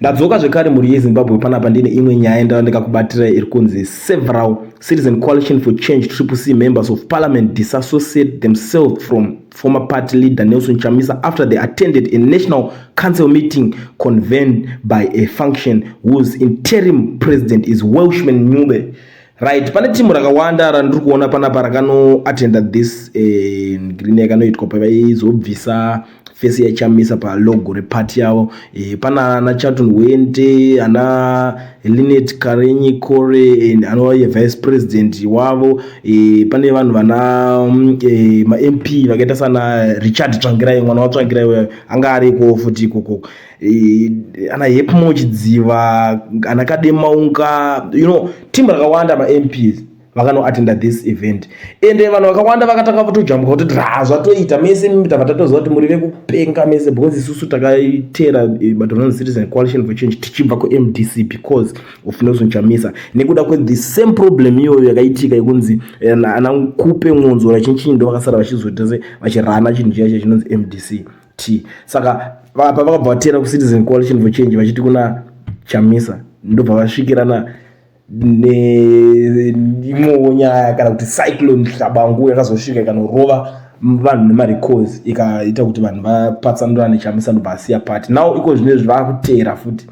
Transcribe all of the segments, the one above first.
Ndadzoka zvekare muri yeZimbabwe panapa ndine imwe nyaya ndakakubatira iri kunzi several Citizen Coalition for Change CCC members of parliament disassociate themselves from former party leader Nelson Chamisa after they attended a national council meeting convened by a function whose interim president is Welshman Ncube. Right, pane timu rakawanda randiri kuona panapa rakano attend this green yakanoitwa paizobvisa face yaChamisa pa logo reparty yavo. Pana ana Charlton Wente, ana Linet Karenyi Kore, anova vice president wavo. Pane vanhu vana ma MP vakaita sana Richard Tsvangirai, mwana waTsvangirai anga ariko futi ikoko. Ana Hepmo Chidziva, ana Kademaunga, timu rakawanda ma MPs vakano attend this event. Ende vanhu vakawanda vakataka kutojambuka kuti zvatoita mese tabva kuti muri vekupenga mese because isusu takaitera Badalona Citizen Coalition for Change tichibva kuMDC because of Nelson Chamisa nekuda kwe the same problem iyoyo yakaitika ikunzi ana Kupe Ngonzora ndo vakasara vachizotese vachirana chinhu chiya chinonzi MDC-T. Saka vakabva vatera kuCitizen Coalition for Change vachiti kuna Chamisa ndobva vasvikirana nyaya kana kuti cyclone Hlabangu yakazosvika ikanorova vanhu nemaricos ikaita kuti vanhu vapatsanurana neChamisa ndobva asiya party. Now iko zvinezvi vakutera futi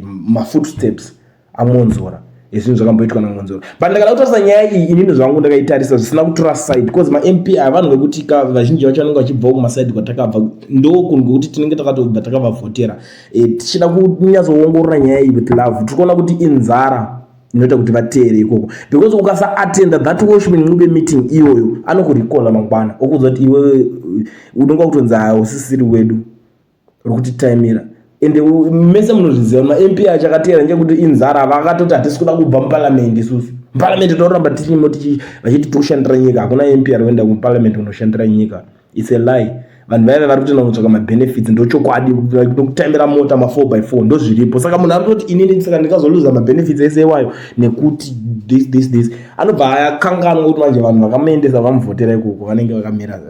mafootsteps aMonzora ezvinhu zvakamboitwa naMonzora. But ndakada kutarisa nyaya iyi inini zvangu ndakaitarisa zvisina kutora side because ma MP avanhu vekuti vazhinji vacho vanenge vachibva kumaside kwatakabva ndokunhu kuti tinenge takatobva takavavhotera tichida kunyatsoongorora nyaya iyi with love. Tikuona kuti inzara inoita kuti vateere ikoko because ukasa attend that Welshman Ncube meeting iyoyo anokurikola mangwana okuudza kuti iwe unonga kutonza usisiri wedu rokuti timira ende mese munozviziva ma MP achakateera ngekuti inzara vakatoti hatisi kuda kubva muparliament isusu parliament toramba tirimo vachiti toshandira nyika hakuna MP arikuenda kuparliament kunoshandira nyika. It's a lie. Vanhu vaya vari kutoenda kutsvaka mabenefits ndochokwadi nokutambira mota ma4x4 ndozviripo. Saka munhu arikutoti inini saka ndikazoluza mabenefits ese iwayo nekuti this anobva akanganwa kuti manje vanhu vakamuendesa vamuvhotera ikoko vanenge vakamira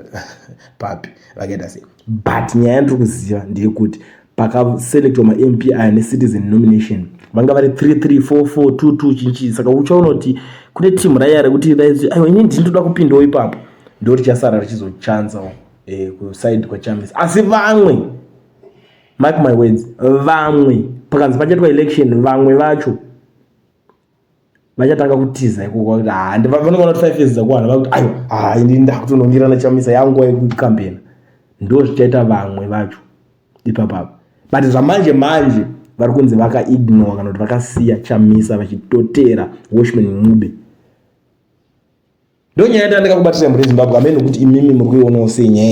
papi vakaita sei. But nyaya yandiri kuziva ndeyekuti pakaselectwa ma-MP aya ne-citizen nomination vanga vari 334422 chinchi. Saka uchaona kuti kune timu raya rekuti aiwa inini ndinoda kupindawo ipapo ndo richasara richizochanzawo kuside kwaChamisa. Asi vamwe, mark my words, vamwe pakanzi pachaitwa election vamwe vacho vachatanga kutiza ikoko kuti vanongoona kuti 5 years dzakwana vakuti inini ndakutonongera naChamisa yangu yekukampena ndo zvichaita vamwe vacho ipapapo. But zvamanje vari kunzi vakaignore kana kuti vakasiya Chamisa vachitotera Welshman Ncube. Ndo nyaya yandakakubatira muri Zimbabwe amene kuti imimi muri kuionawo senyaya